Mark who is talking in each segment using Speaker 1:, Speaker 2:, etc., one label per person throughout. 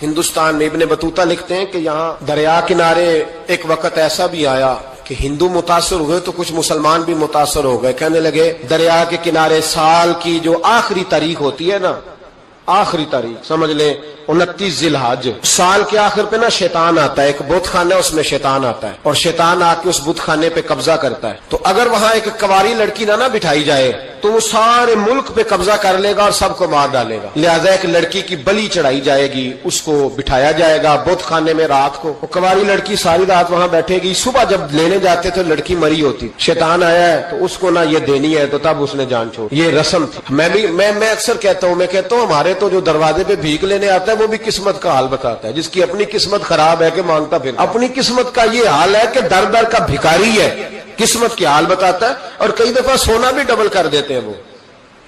Speaker 1: ہندوستان میں ابن بطوطہ لکھتے ہیں کہ یہاں دریا کنارے ایک وقت ایسا بھی آیا کہ ہندو متاثر ہوئے تو کچھ مسلمان بھی متاثر ہو گئے. کہنے لگے دریا کے کنارے سال کی جو آخری تاریخ ہوتی ہے نا، آخری تاریخ سمجھ لیں 29 ذی الحج، سال کے آخر پہ نا شیطان آتا ہے، ایک بت خانہ ہے اس میں شیطان آتا ہے اور شیطان آ کے اس بت خانے پہ قبضہ کرتا ہے. تو اگر وہاں ایک کواری لڑکی نہ بٹھائی جائے تو وہ سارے ملک پہ قبضہ کر لے گا اور سب کو مار ڈالے گا. لہذا ایک لڑکی کی بلی چڑھائی جائے گی، اس کو بٹھایا جائے گا بت خانے میں رات کو. وہ کواری لڑکی ساری رات وہاں بیٹھے گی، صبح جب لینے جاتے تو لڑکی مری ہوتی. شیطان آیا ہے تو اس کو نہ یہ دینی ہے تو تب اس نے جان چھوڑ. یہ رسم تھی. میں اکثر کہتا ہوں ہمارے تو جو دروازے پہ بھیک لینے آتا ہے وہ بھی قسمت کا حال بتاتا ہے. جس کی اپنی قسمت خراب ہے کہ مانگتا پھر اپنی قسمت کا یہ حال ہے کہ در در کا بھکاری ہے، قسمت کی حال بتاتا ہے. اور کئی دفعہ سونا بھی ڈبل کر دیتے ہیں. وہ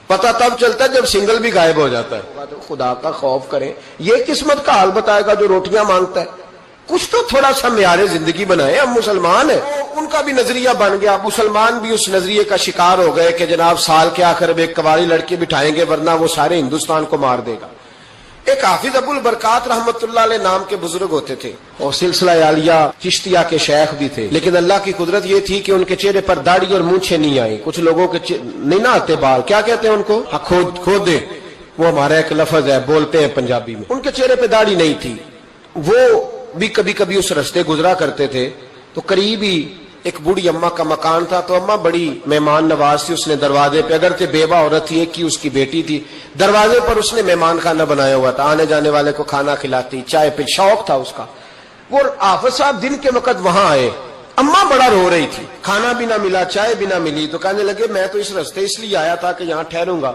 Speaker 1: پتہ تب چلتا ہے جب سنگل بھی غائب ہو جاتا ہے. خدا کا خوف کریں، یہ قسمت کا حال بتائے گا جو روٹیاں مانگتا ہے. کچھ تو تھوڑا سا معیار زندگی بنائے. ہم مسلمان ہیں، ان کا بھی نظریہ بن گیا. مسلمان بھی اس نظریے کا شکار ہو گئے کہ جناب سال کے آخر میں ایک کواری لڑکی بٹھائیں گے ورنہ وہ سارے ہندوستان کو مار دے گا. ایک حافظ ابو البرکات رحمت اللہ علیہ نام کے بزرگ ہوتے تھے اور سلسلہ عالیہ چشتیہ کے شیخ بھی تھے. لیکن اللہ کی قدرت یہ تھی کہ ان کے چہرے پر داڑھی اور مونچھیں نہیں آئی. کچھ لوگوں کے نہیں نہ آتے بال، کیا کہتے ہیں ان کو، کھودے. وہ ہمارا ایک لفظ ہے، بولتے ہیں پنجابی میں. ان کے چہرے پہ داڑھی نہیں تھی. وہ بھی کبھی کبھی اس رستے گزرا کرتے تھے تو قریب ہی ایک بوڑھی اماں کا مکان تھا. تو اماں بڑی مہمان نواز تھی. اس نے دروازے پہ، اگر بیوہ عورت تھی، ایک کی اس کی بیٹی تھی، دروازے پر اس نے مہمان خانہ بنایا ہوا تھا. آنے جانے والے کو کھانا کھلاتی، چائے پہ شوق تھا اس کا. وہ حافظ صاحب دن کے وقت وہاں آئے. اماں بڑا رو رہی تھی، کھانا بھی نہ ملا، چائے بھی نہ ملی. تو کہنے لگے میں تو اس رستے اس لیے آیا تھا کہ یہاں ٹھہروں گا،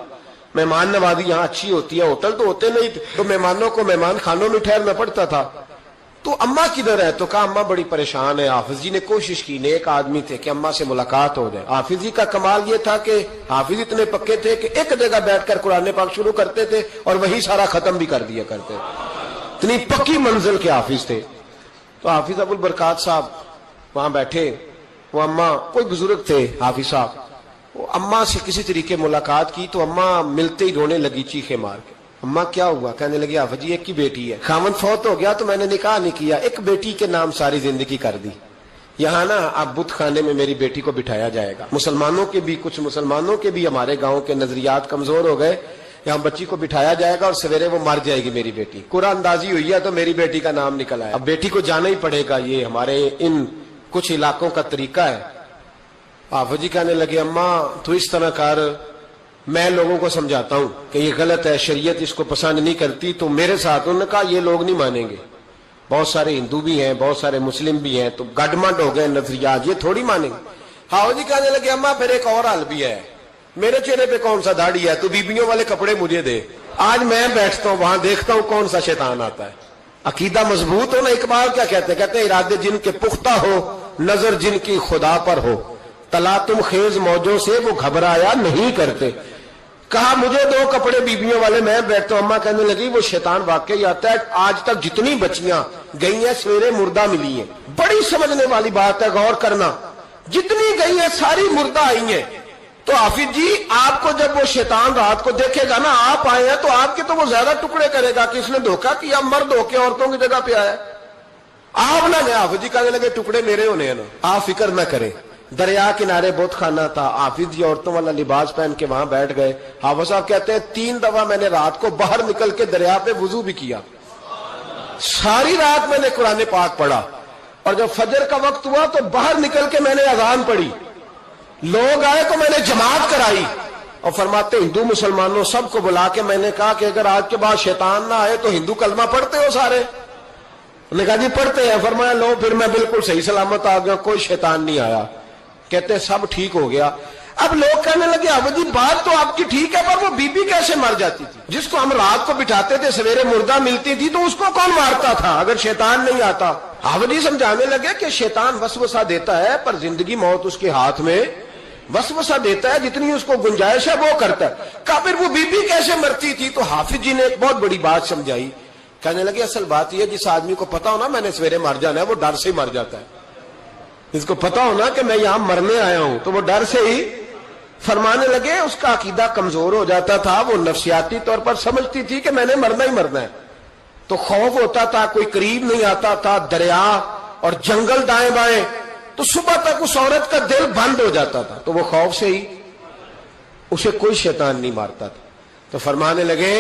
Speaker 1: مہمان نوازی یہاں اچھی ہوتی ہے. ہوٹل تو ہوتے نہیں تو مہمانوں کو مہمان خانوں میں ٹھہرنا پڑتا تھا. تو اماں کدھر ہے؟ تو کہا اماں بڑی پریشان ہے. حافظ جی نے کوشش کی، نیک آدمی تھے، کہ اماں سے ملاقات ہو جائے. حافظ جی کا کمال یہ تھا کہ حافظ اتنے پکے تھے کہ ایک جگہ بیٹھ کر قرآن پاک شروع کرتے تھے اور وہی سارا ختم بھی کر دیا کرتے. اتنی پکی منزل کے حافظ تھے. تو حافظ ابو البرکات صاحب وہاں بیٹھے. وہ اماں، کوئی بزرگ تھے حافظ صاحب، وہ اماں سے کسی طریقے ملاقات کی تو اماں ملتے ہی رونے لگی چیخے مار کے. اماں کیا ہوا؟ کہنے لگی حافظ جی ایک کی بیٹی ہے، خاوند فوت ہو گیا تو میں نے نکاح نہیں کیا، ایک بیٹی کے نام ساری زندگی کر دی. یہاں نا اب بت خانے میں میری بیٹی کو بٹھایا جائے گا. مسلمانوں کے بھی، کچھ مسلمانوں کے بھی ہمارے گاؤں کے نظریات کمزور ہو گئے. یہاں بچی کو بٹھایا جائے گا اور سویرے وہ مر جائے گی میری بیٹی. قرآن اندازی ہوئی ہے تو میری بیٹی کا نام نکل آیا. اب بیٹی کو جانا ہی پڑے گا. یہ ہمارے ان کچھ علاقوں کا طریقہ ہے. حافظ جی کہنے لگے اماں تو اس طرح کر، میں لوگوں کو سمجھاتا ہوں کہ یہ غلط ہے، شریعت اس کو پسند نہیں کرتی. تو میرے ساتھ انہوں نے کہا یہ لوگ نہیں مانیں گے، بہت سارے ہندو بھی ہیں، بہت سارے مسلم بھی ہیں، تو گڈمنٹ ہو گئے نظریات، یہ تھوڑی مانیں گے. حافظ جی کہنے لگے اماں پھر ایک اور حل بھی ہے، میرے چہرے پہ کون سا داڑھی ہے، تو بیبیوں والے کپڑے مجھے دے، آج میں بیٹھتا ہوں وہاں دیکھتا ہوں کون سا شیطان آتا ہے. عقیدہ مضبوط ہو نا. اقبال کیا کہتے ہیں ارادے جن کے پختہ ہو، نظر جن کی خدا پر ہو، تلا تم خیز موجوں سے وہ گھبرایا نہیں کرتے. کہا مجھے دو کپڑے بیبیوں والے، میں بیٹھتا ہوں. اماں کہنے لگی وہ شیطان واقعی آتا ہے. آج تک جتنی بچیاں گئی ہیں سویرے مردہ ملی ہیں. بڑی سمجھنے والی بات ہے، غور کرنا. جتنی گئی ہیں ساری مردہ آئی ہیں. تو حافظ جی آپ کو جب وہ شیطان رات کو دیکھے گا نا، آپ آئے ہیں تو آپ کے تو وہ زیادہ ٹکڑے کرے گا کہ اس نے دھوکہ کیا، مرد ہو کے عورتوں کی جگہ پہ آیا. آپ نہ گئے. حافظ جی کہنے لگے ٹکڑے میرے ہونے ہیں نا، آپ فکر نہ کریں. دریا کنارے بت خانہ تھا. حافظ جی عورتوں والا لباس پہن کے وہاں بیٹھ گئے. حافظ صاحب کہتے ہیں 3 دفعہ میں نے رات کو باہر نکل کے دریا پہ وضو بھی کیا. ساری رات میں نے قرآن پاک پڑھا اور جب فجر کا وقت ہوا تو باہر نکل کے میں نے اذان پڑھی. لوگ آئے تو میں نے جماعت کرائی. اور فرماتے ہندو مسلمانوں سب کو بلا کے میں نے کہا کہ اگر آج کے بعد شیطان نہ آئے تو ہندو کلمہ پڑھتے ہو سارے؟ انہوں نے کہا جی پڑھتے ہیں. فرمایا لو پھر میں بالکل صحیح سلامت آ گیا، کوئی شیطان نہیں آیا. کہتے سب ٹھیک ہو گیا. اب لوگ کہنے لگے حافظ جی بات تو آپ کی ٹھیک ہے پر وہ بی بی کیسے مر جاتی تھی؟ جس کو ہم رات کو بٹھاتے تھے سویرے مردہ ملتی تھی تو اس کو کون مارتا تھا اگر شیطان نہیں آتا؟ حافظ جی سمجھانے لگے کہ شیطان وسوسہ دیتا ہے پر زندگی موت اس کے ہاتھ میں. وسوسہ دیتا ہے، جتنی اس کو گنجائش ہے وہ کرتا ہے. کہا پھر وہ بی بی کیسے مرتی تھی؟ تو حافظ جی نے ایک بہت بڑی بات سمجھائی. کہنے لگے اصل بات یہ، جس آدمی کو پتا ہو نا میں نے سویرے مر جانا ہے وہ ڈر سے ہی مر جاتا ہے. جس کو پتا ہو نا کہ میں یہاں مرنے آیا ہوں تو وہ ڈر سے ہی. فرمانے لگے اس کا عقیدہ کمزور ہو جاتا تھا، وہ نفسیاتی طور پر سمجھتی تھی کہ میں نے مرنا ہی مرنا ہے. تو خوف ہوتا تھا, کوئی قریب نہیں آتا تھا, دریا اور جنگل دائیں بائیں, تو صبح تک اس عورت کا دل بند ہو جاتا تھا, تو وہ خوف سے ہی اسے کوئی شیطان نہیں مارتا تھا. تو فرمانے لگے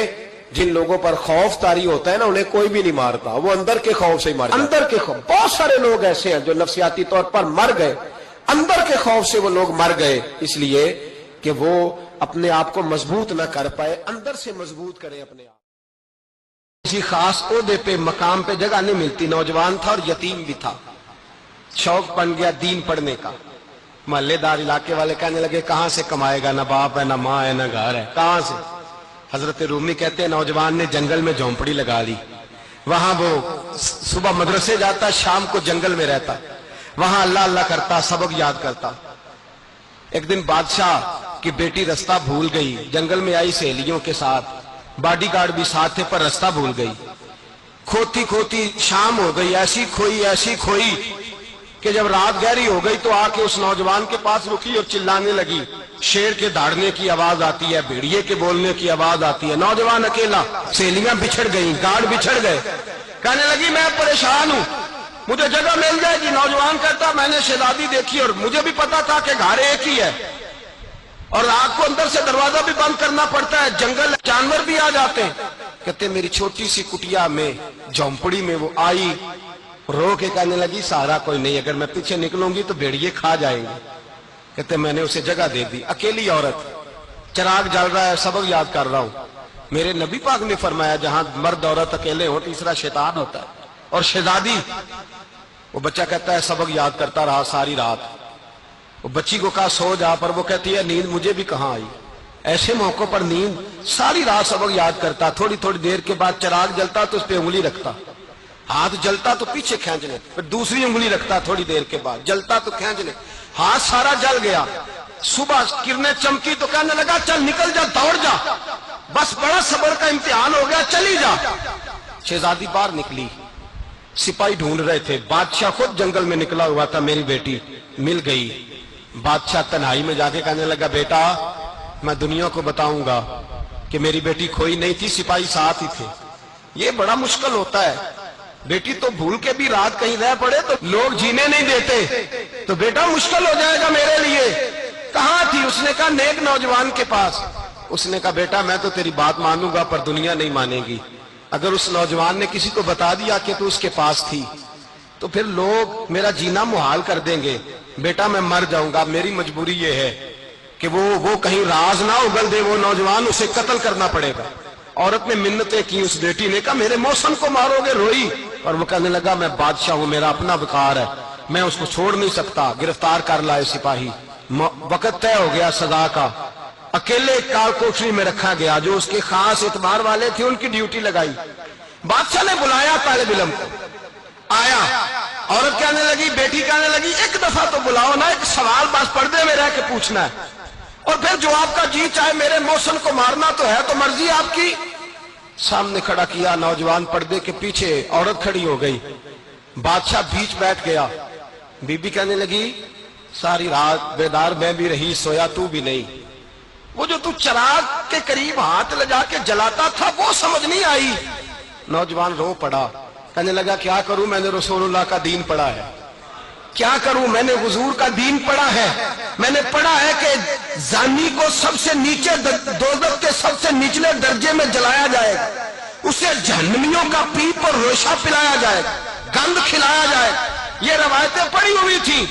Speaker 1: جن لوگوں پر خوف طاری ہوتا ہے نا انہیں کوئی بھی نہیں مارتا, وہ اندر کے خوف سے ہی مارتا. اندر کے خوف, بہت سارے لوگ ایسے ہیں جو نفسیاتی طور پر مر گئے, اندر کے خوف سے وہ لوگ مر گئے, اس لیے کہ وہ اپنے آپ کو مضبوط نہ کر پائے, اندر سے مضبوط کرے اپنے آپ. کسی خاص عہدے پہ مقام پہ جگہ نہیں ملتی, نوجوان تھا اور یتیم بھی تھا, شوق بن گیا دین پڑھنے کا. محلے دار علاقے والے کہنے لگے کہاں سے کمائے گا, نہ باپ ہے نہ ماں ہے نہ گھر ہے, کہاں سے. حضرت رومی کہتے ہیں نوجوان نے جنگل میں جھونپڑی لگا لی, وہاں وہ صبح مدرسے جاتا, شام کو جنگل میں رہتا, وہاں اللہ اللہ کرتا, سبق یاد کرتا. ایک دن بادشاہ کی بیٹی رستہ بھول گئی, جنگل میں آئی سہیلیوں کے ساتھ, باڈی گارڈ بھی ساتھ تھے, پر رستہ بھول گئی. کھوتی کھوتی شام ہو گئی, ایسی کھوئی کہ جب رات گہری ہو گئی تو آ کے اس نوجوان کے پاس رکی اور چلانے لگی. شیر کے دھاڑنے کی آواز آتی ہے, بھیڑیے کے بولنے کی آواز آتی ہے. نوجوان اکیلا, سہیلیاں بچھڑ گئیں, گارڈ بچھڑ گئے. کہنے لگی میں پریشان ہوں, مجھے جگہ مل جائے گی. نوجوان کہتا میں نے شہزادی دیکھی اور مجھے بھی پتا تھا کہ گھر ایک ہی ہے, اور رات کو اندر سے دروازہ بھی بند کرنا پڑتا ہے, جنگل جانور بھی آ جاتے ہیں. کہتے میری چھوٹی سی کٹیا میں جھونپڑی میں وہ آئی, رو کے کہنے لگی سہارا کوئی نہیں, اگر میں پیچھے نکلوں گی تو بھیڑیے کھا جائیں گے. کہتے میں نے اسے جگہ دے دی. اکیلی عورت, چراغ جل رہا ہے, سبق یاد کر رہا ہوں. میرے نبی پاک نے فرمایا جہاں مرد عورت اکیلے ہو تیسرا شیطان ہوتا ہے. اور شہزادی, وہ بچہ کہتا ہے سبق یاد کرتا رہا ساری رات. وہ بچی کو کہا سو جا, پر وہ کہتی ہے نیند مجھے بھی کہاں آئی. ایسے موقع پر نیند, ساری رات سبق یاد کرتا, تھوڑی تھوڑی دیر کے بعد چراغ جلتا تو اس پہ انگلی رکھتا, ہاتھ جلتا تو پیچھے کھینچ لے, پھر دوسری انگلی رکھتا, تھوڑی دیر کے بعد جلتا تو کھینچ لے, ہاتھ سارا جل گیا. صبح کرنیں چمکی تو کہنے لگا چل نکل جا, دوڑ جا, بس بڑا صبر کا امتحان ہو گیا, چلی جا. شہزادی باہر نکلی, سپاہی ڈھونڈ رہے تھے, بادشاہ خود جنگل میں نکلا ہوا تھا, میری بیٹی مل گئی. بادشاہ تنہائی میں جا کے کہنے لگا بیٹا میں دنیا کو بتاؤں گا کہ میری بیٹی کھوئی نہیں تھی, سپاہی ساتھ ہی تھے. یہ بڑا مشکل ہوتا ہے, بیٹی تو بھول کے بھی رات کہیں رہ پڑے تو لوگ جینے نہیں دیتے, تو بیٹا مشکل ہو جائے گا میرے لیے. کہاں تھی؟ اس نے کہا نیک نوجوان کے پاس. اس نے کہا بیٹا میں تو تیری بات مانوں گا پر دنیا نہیں مانے گی. اگر اس نوجوان نے کسی کو بتا دیا کہ تو اس کے پاس تھی تو پھر لوگ میرا جینا محال کر دیں گے. بیٹا میں مر جاؤں گا, میری مجبوری یہ ہے کہ وہ کہیں راز نہ اگل دے وہ نوجوان, اسے قتل کرنا پڑے گا. عورت نے منتیں کی, اس بیٹی نے کہا میرے محسن کو مارو گے, روئی. اور وہ کہنے لگا میں بادشاہ ہوں, میرا اپنا وقار ہے, میں اس کو چھوڑ نہیں سکتا. گرفتار کر لائے سپاہی. وقت طے ہو گیا سزا کا. اکیلے کال کوٹری میں رکھا گیا, جو اس کے خاص اعتبار والے تھے ان کی ڈیوٹی لگائی. بادشاہ نے بلایا طالب علم کو, آیا. عورت کہنے لگی, بیٹی کہنے لگی ایک دفعہ تو بلاؤ نا, ایک سوال بس پردے میں رہ کے پوچھنا ہے, اور پھر جو آپ کا جی چاہے میرے محسن کو مارنا تو ہے, تو مرضی آپ کی. سامنے کھڑا کیا نوجوان, پردے کے پیچھے عورت کھڑی ہو گئی. بادشاہ بیچ بیٹھ گیا. بی بی کہنے لگی ساری رات بیدار میں بھی رہی, سویا تو بھی نہیں. وہ جو تو چراغ کے قریب ہاتھ لگا کے جلاتا تھا وہ سمجھ نہیں آئی. نوجوان رو پڑا, کہنے لگا کیا کروں, میں نے رسول اللہ کا دین پڑھا ہے, کیا کروں, میں نے حضور کا دین پڑھا ہے. میں نے پڑھا ہے کہ زانی کو سب سے نیچے دوزخ کے سب سے نچلے درجے میں جلایا جائے گا, اسے جہنمیوں کا پیپ اور ریشہ پلایا جائے گا, گند کھلایا جائے گا. یہ روایتیں پڑھی ہوئی تھی.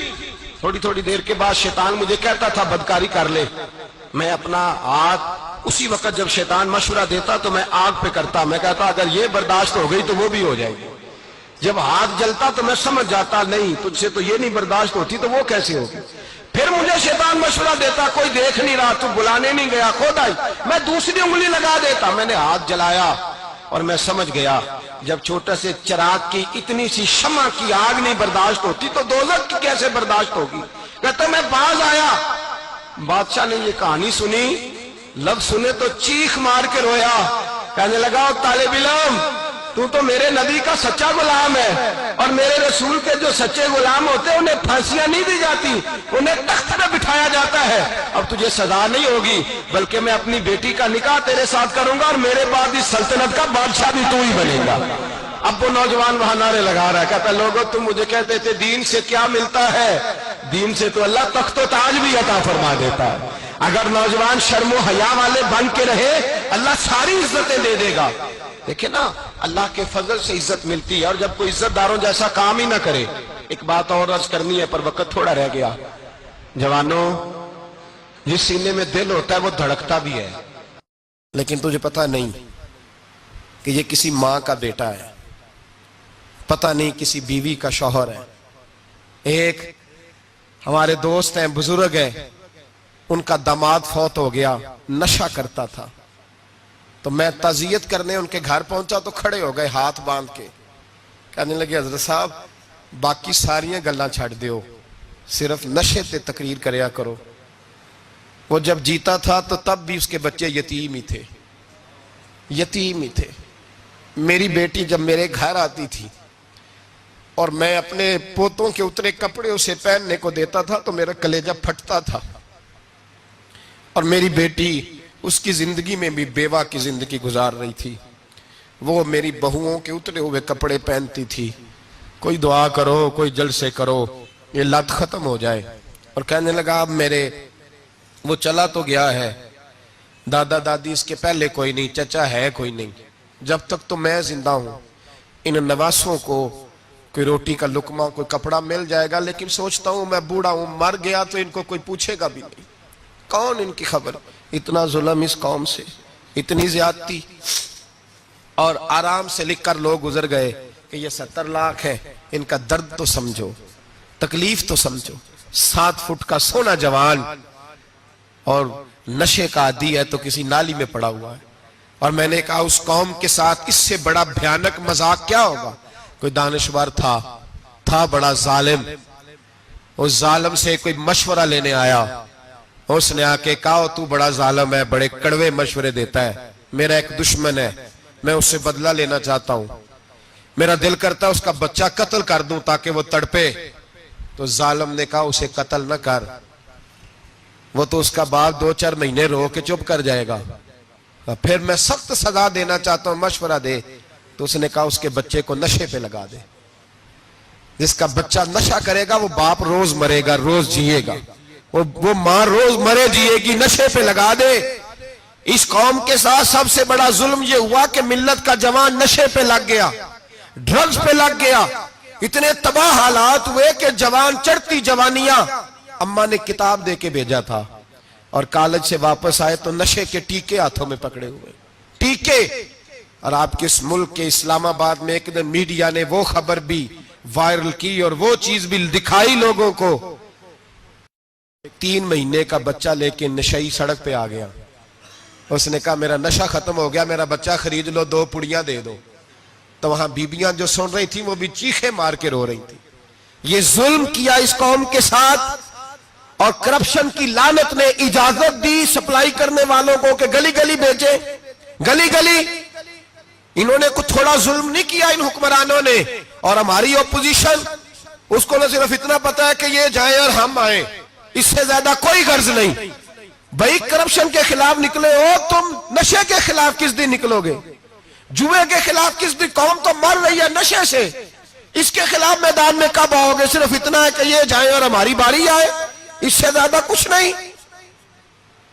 Speaker 1: تھوڑی تھوڑی دیر کے بعد شیطان مجھے کہتا تھا بدکاری کر لے. میں اپنا ہاتھ اسی وقت جب شیطان مشورہ دیتا تو میں آگ پہ کرتا, میں کہتا اگر یہ برداشت ہو گئی تو وہ بھی ہو جائے گی. جب ہاتھ جلتا تو میں سمجھ جاتا نہیں تجھ سے تو یہ نہیں برداشت ہوتی تو وہ کیسے ہوگی. پھر مجھے شیطان مشورہ دیتا کوئی دیکھ نہیں رہا, تو بلانے نہیں گیا, خود آئی, میں دوسری انگلی لگا دیتا. میں نے ہاتھ جلایا اور میں سمجھ گیا جب چھوٹے سے چراغ کی اتنی سی شمع کی آگ نہیں برداشت ہوتی تو دوزخ کی کیسے برداشت ہوگی. کہتا میں باز آیا. بادشاہ نے یہ کہانی سنی, لفظ سنے تو چیخ مار کے رویا. کہنے لگا طالب علم تو میرے نبی کا سچا غلام ہے، اور میرے رسول کے جو سچے غلام ہوتے ہیں انہیں پھانسیاں نہیں دی جاتی، انہیں تخت پہ بٹھایا جاتا ہے۔ اب تجھے سزا نہیں ہوگی، بلکہ میں اپنی بیٹی کا نکاح تیرے ساتھ کروں گا، اور میرے بعد اس سلطنت کا بادشاہ بھی تو ہی بنے گا۔ اب وہ نوجوان وہاں نعرے لگا رہا ہے، کہتا ہے لوگوں تم مجھے کہتے تھے دین سے کیا ملتا ہے؟ دین سے تو اللہ تخت و تاج بھی عطا فرما دیتا ہے۔ اگر نوجوان شرم و حیا والے بن کے رہے، اللہ ساری عزتیں دے دے گا۔ دیکھیں نا، اللہ کے فضل سے عزت ملتی ہے، اور جب کوئی عزت داروں جیسا کام ہی نہ کرے۔ ایک بات اور عرض کرنی ہے، پر وقت تھوڑا رہ گیا۔ جوانوں، جس سینے میں دل ہوتا ہے وہ دھڑکتا بھی ہے، لیکن تجھے پتہ نہیں کہ یہ کسی ماں کا بیٹا ہے، پتہ نہیں کسی بیوی کا شوہر ہے۔ ایک ہمارے دوست ہیں، بزرگ ہیں، ان کا داماد فوت ہو گیا، نشہ کرتا تھا، تو میں تعزیت کرنے ان کے گھر پہنچا تو کھڑے ہو گئے ہاتھ باندھ کے، کہنے لگے حضرت صاحب باقی ساریاں گلاں چھڑ دیو، صرف نشے تے تقریر کریا کرو۔ وہ جب جیتا تھا تو تب بھی اس کے بچے یتیم ہی تھے، یتیم ہی تھے۔ میری بیٹی جب میرے گھر آتی تھی اور میں اپنے پوتوں کے اترے کپڑے اسے پہننے کو دیتا تھا تو میرا کلیجہ پھٹتا تھا، اور میری بیٹی اس کی زندگی میں بھی بیوہ کی زندگی گزار رہی تھی۔ وہ میری بہوؤں کے اترے ہوئے کپڑے پہنتی تھی، کوئی دعا کرو، کوئی جلسے کرو، یہ لت ختم ہو جائے۔ اور کہنے لگا اب میرے وہ چلا تو گیا ہے، دادا دادی اس کے پہلے کوئی نہیں، چچا ہے کوئی نہیں، جب تک تو میں زندہ ہوں ان نواسوں کو کوئی روٹی کا لقمہ، کوئی کپڑا مل جائے گا، لیکن سوچتا ہوں میں بوڑھا ہوں، مر گیا تو ان کو کوئی پوچھے گا بھی نہیں، کون ان کی خبر۔ اتنا ظلم اس قوم سے، اتنی زیادتی، اور آرام سے لکھ کر لوگ گزر گئے کہ یہ 70 لاکھ ہے، ان کا درد تو سمجھو، تکلیف تو سمجھو۔ 7 فٹ کا سونا جوان اور نشے کا عادی ہے تو کسی نالی میں پڑا ہوا ہے۔ اور میں نے کہا اس قوم کے ساتھ اس سے بڑا بھیانک مذاق کیا ہوگا؟ کوئی دانشور تھا بڑا ظالم، اس ظالم سے کوئی مشورہ لینے آیا، اس نے آ کے کہا تو بڑا ظالم ہے، بڑے کڑوے مشورے دیتا ہے، میرا ایک دشمن ہے، میں اس سے بدلہ لینا چاہتا ہوں، میرا دل کرتا ہے اس کا بچہ قتل کر دوں تاکہ وہ تڑپے۔ تو ظالم نے کہا اسے قتل نہ کر، وہ تو اس کا باپ 2-4 مہینے رو کے چپ کر جائے گا، پھر میں سخت سزا دینا چاہتا ہوں، مشورہ دے۔ تو اس نے کہا اس کے بچے کو نشے پہ لگا دے، جس کا بچہ نشہ کرے گا وہ باپ روز مرے گا، روز جیے گا، وہ ماں روز مرے جیے گی، نشے پہ لگا دے۔ اس قوم کے ساتھ سب سے بڑا ظلم یہ ہوا کہ ملت کا جوان نشے پہ لگ گیا، ڈرگز پہ لگ گیا، اتنے تباہ حالات ہوئے کہ جوان چڑھتی جوانیاں، اماں نے کتاب دے کے بھیجا تھا، اور کالج سے واپس آئے تو نشے کے ٹیکے ہاتھوں میں پکڑے ہوئے، ٹیکے۔ اور آپ کے اس ملک کے اسلام آباد میں ایک دن میڈیا نے وہ خبر بھی وائرل کی اور وہ چیز بھی دکھائی لوگوں کو، 3 مہینے کا بچہ لے کے نشئی سڑک پہ آ گیا، اس نے کہا میرا نشہ ختم ہو گیا، میرا بچہ خرید لو، 2 پڑیاں دے دو۔ تو وہاں بیبیاں جو سن رہی تھیں وہ بھی چیخے مار کے رو رہی تھیں۔ یہ ظلم کیا اس قوم کے ساتھ، اور کرپشن کی لعنت نے اجازت دی سپلائی کرنے والوں کو کہ گلی گلی بیچے، گلی گلی۔ انہوں نے کچھ تھوڑا ظلم نہیں کیا ان حکمرانوں نے، اور ہماری اپوزیشن اس کو نہ صرف اتنا پتا ہے کہ یہ جائیں اور ہم آئیں، اس سے زیادہ کوئی غرض نہیں۔ بھائی کرپشن کے خلاف نکلے ہو تم، نشے کے خلاف کس دن نکلو گے؟ جوئے کے خلاف کس دن؟ قوم تو مر رہی ہے نشے سے، اس کے خلاف میدان میں کب آؤ گے؟ صرف اتنا ہے کہ یہ جائیں اور ہماری باری آئے، اس سے زیادہ کچھ نہیں۔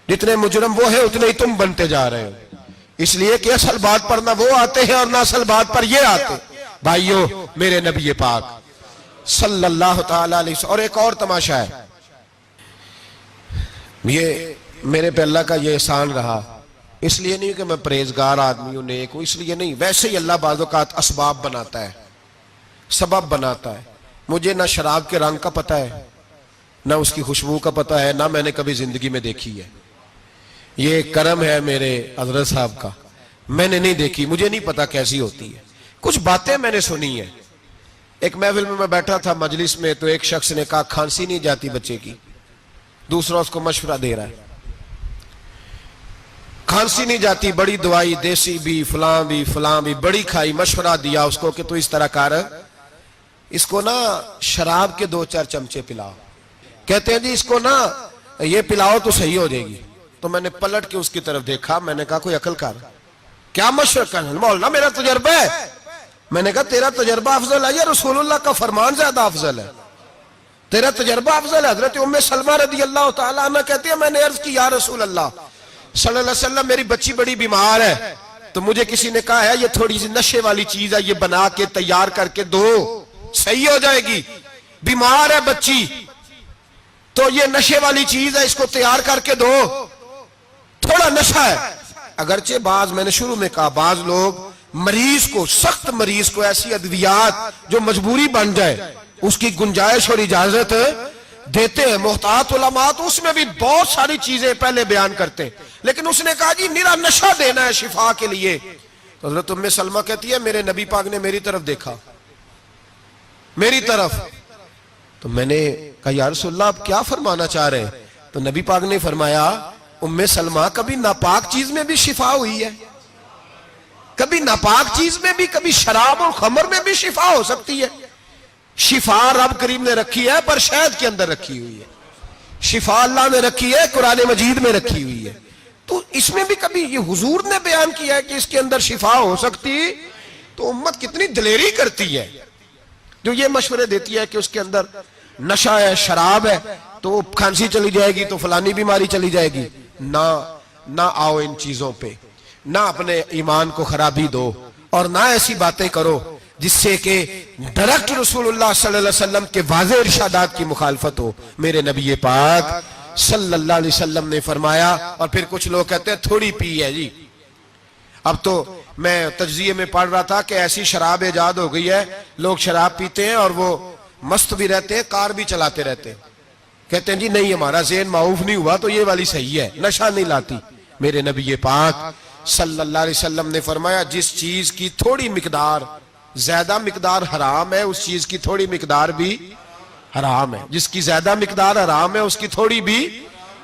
Speaker 1: جتنے مجرم وہ ہیں اتنے ہی تم بنتے جا رہے ہو، اس لیے کہ اصل بات پر نہ وہ آتے ہیں اور نہ اصل بات پر یہ آتے۔ بھائیو، میرے نبی پاک صلی اللہ تعالی علیہ وسلم، اور ایک اور تماشا ہے، یہ میرے پہ اللہ کا یہ احسان رہا، اس لیے نہیں کہ میں پرہیزگار آدمی ہوں، نیک ہوں، اس لیے نہیں، ویسے ہی اللہ بعض اوقات اسباب بناتا ہے، سبب بناتا ہے۔ مجھے نہ شراب کے رنگ کا پتہ ہے، نہ اس کی خوشبو کا پتہ ہے، نہ میں نے کبھی زندگی میں دیکھی ہے، یہ کرم ہے میرے حضرت صاحب کا، میں نے نہیں دیکھی، مجھے نہیں پتا کیسی ہوتی ہے، کچھ باتیں میں نے سنی ہیں۔ ایک محفل میں بیٹھا تھا مجلس میں، تو ایک شخص نے کہا کھانسی نہیں جاتی بچے کی، دوسرا اس کو مشورہ دے رہا ہے، کھانسی نہیں جاتی، بڑی دوائی، دیسی بھی، فلاں بھی، بڑی کھائی، مشورہ دیا اس کو کہ تو اس طرح کر، اس کو نا شراب کے 2-4 چمچے پلاؤ. کہتے ہیں جی اس کو نا یہ پلاؤ تو صحیح ہو جائے گی. تو میں نے پلٹ کے اس کی طرف دیکھا، میں نے کہا کوئی عقل کر، کیا مشورہ کرنا مولانا، میرا تجربہ ہے. میں نے کہا تیرا تجربہ افضل ہے یا رسول اللہ کا فرمان زیادہ افضل ہے؟ تیرا تجربہ افضل ہے. حضرت ام سلمہ رضی اللہ تعالیٰ عنہ کہتی ہے میں نے عرض کی یا رسول اللہ صلی اللہ علیہ وسلم میری بچی بڑی بیمار ہے، تو مجھے کسی نے کہا ہے یہ تھوڑی سی نشے والی چیز ہے، یہ بنا کے تیار کر کے دو، صحیح ہو جائے گی. بیمار ہے بچی تو یہ نشے والی چیز ہے، اس کو تیار کر کے دو، تھوڑا نشہ ہے. اگرچہ بعض، میں نے شروع میں کہا، بعض لوگ مریض کو، سخت مریض کو ایسی ادویات جو مجبوری بن جائے اس کی گنجائش اور اجازت دیتے ہیں. محتاط علماء تو اس میں بھی بہت ساری چیزیں پہلے بیان کرتے ہیں، لیکن اس نے کہا جی میرا نشہ دینا ہے شفا کے لیے. تو حضرت ام سلمہ کہتی ہے میرے نبی پاک نے میری طرف دیکھا، میری طرف. تو میں نے کہا یا رسول اللہ آپ کیا فرمانا چاہ رہے ہیں؟ تو نبی پاک نے فرمایا ام سلمہ کبھی ناپاک چیز میں بھی شفا ہوئی ہے، کبھی ناپاک چیز میں بھی، کبھی شراب اور خمر میں بھی شفا ہو سکتی ہے. شفا رب کریم نے رکھی ہے پر شہد کے اندر رکھی ہوئی ہے، شفا اللہ نے رکھی ہے قرآن مجید میں رکھی ہوئی ہے. تو اس میں بھی کبھی یہ حضور نے بیان کیا ہے کہ اس کے اندر شفا ہو سکتی، تو امت کتنی دلیری کرتی ہے جو یہ مشورے دیتی ہے کہ اس کے اندر نشہ ہے، شراب ہے، تو کھانسی چلی جائے گی تو فلانی بیماری چلی جائے گی. نہ آؤ ان چیزوں پہ، نہ اپنے ایمان کو خرابی دو، اور نہ ایسی باتیں کرو جس سے کہ ڈائریکٹ رسول اللہ صلی اللہ علیہ وسلم کے واضح ارشادات کی مخالفت ہو. میرے نبی پاک صلی اللہ علیہ وسلم نے فرمایا. اور پھر کچھ لوگ کہتے ہیں تھوڑی پی ہے جی. اب تو میں تجزیے میں پڑھ رہا تھا کہ ایسی شراب ایجاد ہو گئی ہے، لوگ شراب پیتے ہیں اور وہ مست بھی رہتے ہیں، کار بھی چلاتے رہتے ہیں. کہتے ہیں جی نہیں ہمارا ذہن معاف نہیں ہوا تو یہ والی صحیح ہے، نشہ نہیں لاتی. میرے نبی پاک صلی اللہ علیہ وسلم نے فرمایا جس چیز کی تھوڑی مقدار، زیادہ مقدار حرام ہے اس چیز کی تھوڑی مقدار بھی حرام ہے. جس کی زیادہ مقدار حرام ہے اس کی تھوڑی بھی.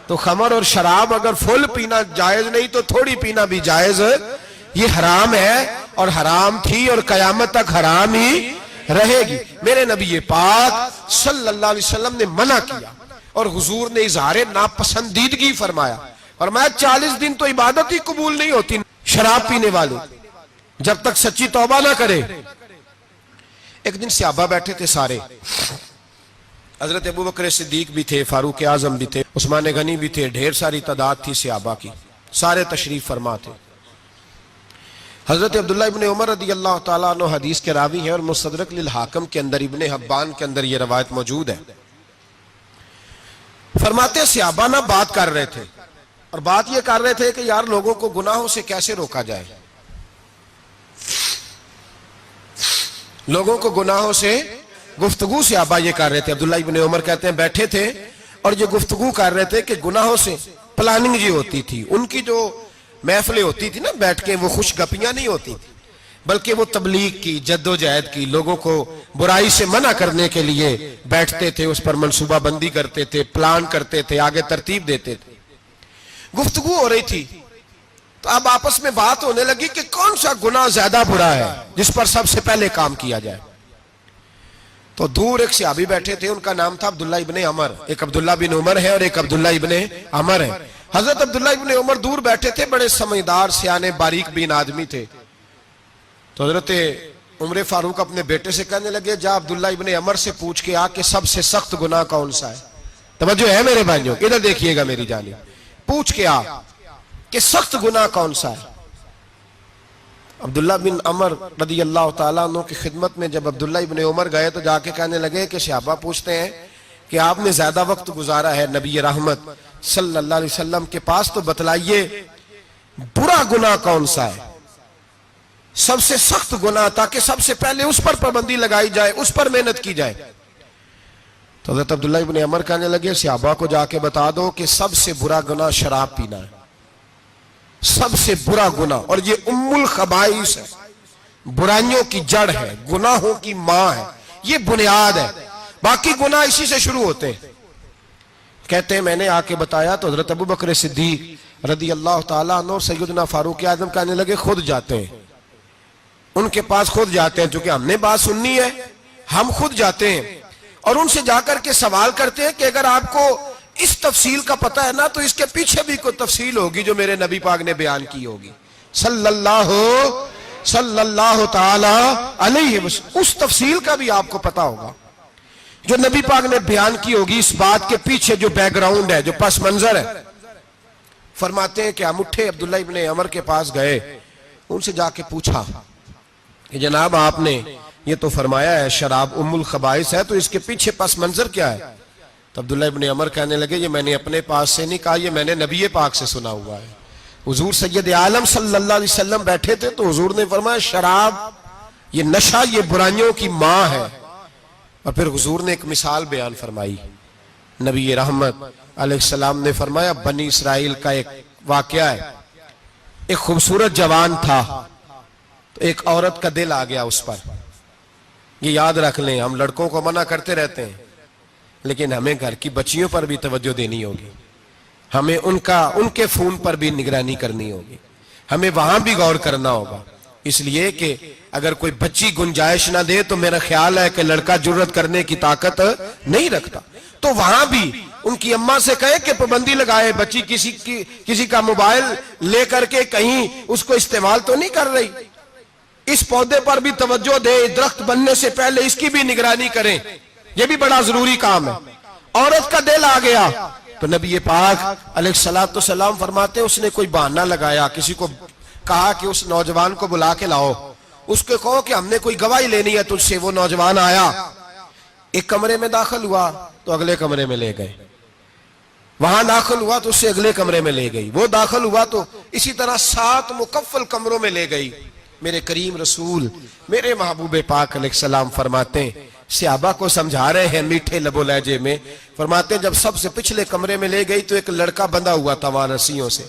Speaker 1: تو خمر اور شراب اگر فل پینا جائز نہیں تو تھوڑی پینا بھی جائز، یہ حرام ہے اور حرام تھی اور قیامت تک حرام ہی رہے گی. میرے نبی پاک صلی اللہ علیہ وسلم نے منع کیا اور حضور نے اظہار ناپسندیدگی فرمایا. فرمایا 40 دن تو عبادت ہی قبول نہیں ہوتی شراب پینے والے جب تک سچی توبہ نہ کرے. ایک دن صحابہ بیٹھے تھے سارے، حضرت ابو بکر صدیق بھی تھے، فاروق اعظم بھی تھے، عثمان غنی بھی تھے، ڈھیر ساری تعداد تھی صحابہ کی، سارے تشریف فرما تھے. حضرت عبداللہ ابن عمر رضی اللہ تعالیٰ عنہ حدیث کے راوی ہیں اور مستدرک للحاکم کے اندر، ابن حبان کے اندر یہ روایت موجود ہے. فرماتے ہیں صحابہ نہ بات کر رہے تھے اور بات یہ کر رہے تھے کہ یار لوگوں کو گناہوں سے کیسے روکا جائے، لوگوں کو گناہوں سے گفتگو. صحابہ یہ کر رہے تھے. عبداللہ ابن عمر کہتے ہیں بیٹھے تھے اور جو گفتگو کر رہے تھے کہ گناہوں سے پلاننگ جی ہوتی تھی. ان کی جو محفلیں ہوتی تھی نا بیٹھ کے، وہ خوش گپیاں نہیں ہوتی تھی بلکہ وہ تبلیغ کی، جد و جہد کی، لوگوں کو برائی سے منع کرنے کے لیے بیٹھتے تھے، اس پر منصوبہ بندی کرتے تھے، پلان کرتے تھے، آگے ترتیب دیتے تھے. گفتگو ہو رہی تھی تو اب آپس میں بات ہونے لگی کہ کون سا گناہ زیادہ برا ہے جس پر سب سے پہلے کام کیا جائے. تو دور ایک صحابی بیٹھے تھے، ان کا نام تھا عبداللہ ابن عمر. ایک عبداللہ بن عمر ہے اور ایک عبداللہ ابن عمر ہے. حضرت عبداللہ ابن عمر دور بیٹھے تھے، بڑے سمجھدار سیانے باریک بین آدمی تھے. تو حضرت عمر فاروق اپنے بیٹے سے کہنے لگے جا عبداللہ ابن عمر سے پوچھ کے آ کہ سب سے سخت گناہ کون سا ہے. توجہ ہے میرے بھائیوں، ادھر دیکھیے گا میری جانب، پوچھ کے آ کہ سخت گناہ کون سا ہے. عبداللہ بن عمر رضی اللہ تعالیٰ عنہ کی خدمت میں جب عبداللہ ابن عمر گئے تو جا کے کہنے لگے کہ صحابہ پوچھتے ہیں کہ آپ نے زیادہ وقت گزارا ہے نبی رحمت صلی اللہ علیہ وسلم کے پاس، تو بتلائیے برا گناہ کون سا ہے، سب سے سخت گناہ، تاکہ سب سے پہلے اس پر پابندی لگائی جائے، اس پر محنت کی جائے. تو حضرت عبداللہ ابن عمر کہنے لگے صحابہ کو جا کے بتا دو کہ سب سے برا گناہ شراب پینا ہے، سب سے برا گناہ، اور یہ ام الخبائث ہے، برائیوں کی جڑ ہے، گناہوں کی ماں ہے، یہ بنیاد ہے، باقی گناہ اسی سے شروع ہوتے ہیں. کہتے ہیں میں نے آ کے بتایا تو حضرت ابو بکر صدیق رضی اللہ تعالیٰ عنہ اور سیدنا فاروق اعظم کہنے لگے خود جاتے ہیں، ان کے پاس خود جاتے ہیں، چونکہ ہم نے بات سننی ہے ہم خود جاتے ہیں اور ان سے جا کر کے سوال کرتے ہیں کہ اگر آپ کو اس تفصیل کا پتہ ہے نا تو اس کے پیچھے بھی کوئی تفصیل ہوگی جو میرے نبی پاک نے بیان کی ہوگی صلی اللہ تعالی علیہ وسلم، اس تفصیل کا بھی آپ کو پتہ ہوگا جو نبی پاک نے بیان کی ہوگی، اس بات کے پیچھے جو بیک گراؤنڈ ہے، جو پس منظر ہے۔ فرماتے ہیں کہ ہم اٹھے، عبداللہ ابن عمر کے پاس گئے، ان سے جا کے پوچھا کہ جناب آپ نے یہ تو فرمایا ہے شراب ام الخبائث ہے، تو اس کے پیچھے پس منظر کیا ہے؟ تو عبداللہ ابن عمر کہنے لگے یہ میں نے اپنے پاس سے نہیں کہا، یہ میں نے نبی پاک سے سنا ہوا ہے۔ حضور سید عالم صلی اللہ علیہ وسلم بیٹھے تھے تو حضور نے فرمایا شراب یہ نشہ یہ برائیوں کی ماں ہے، اور پھر حضور نے ایک مثال بیان فرمائی۔ نبی رحمت علیہ السلام نے فرمایا بنی اسرائیل کا ایک واقعہ ہے، ایک خوبصورت جوان تھا تو ایک عورت کا دل آ گیا اس پر۔ یہ یاد رکھ لیں، ہم لڑکوں کو منع کرتے رہتے ہیں لیکن ہمیں گھر کی بچیوں پر بھی توجہ دینی ہوگی، ہمیں ان کے فون پر بھی نگرانی کرنی ہوگی، ہمیں وہاں بھی غور کرنا ہوگا، اس لیے کہ اگر کوئی بچی گنجائش نہ دے تو میرا خیال ہے کہ لڑکا جرت کرنے کی طاقت نہیں رکھتا، تو وہاں بھی ان کی اماں سے کہے کہ پابندی لگائے، بچی کسی کا موبائل لے کر کے کہیں اس کو استعمال تو نہیں کر رہی، اس پودے پر بھی توجہ دے، درخت بننے سے پہلے اس کی بھی نگرانی کریں، یہ بھی بڑا ضروری کام ہے۔ عورت کا دل آ گیا تو نبی پاک علیہ السلام فرماتے اس نے کوئی بہانہ لگایا، کسی کو کہا کہ اس نوجوان کو بلا کے لاؤ، اس کو کہو کہ ہم نے کوئی گواہی لینی ہے تجھ سے۔ وہ نوجوان آیا، ایک کمرے میں داخل ہوا تو اگلے کمرے میں لے گئے، وہاں داخل ہوا تو اس سے اگلے کمرے میں لے گئی، وہ داخل ہوا تو اسی طرح 7 مکفل کمروں میں لے گئی۔ میرے کریم رسول میرے محبوب پاک علیہ السلام فرماتے ہیں، صحابہ کو سمجھا رہے ہیں میٹھے لب و لہجے میں، فرماتے ہیں جب سب سے پچھلے کمرے میں لے گئی تو ایک لڑکا بندھا ہوا تھا وہاں رسیوں سے،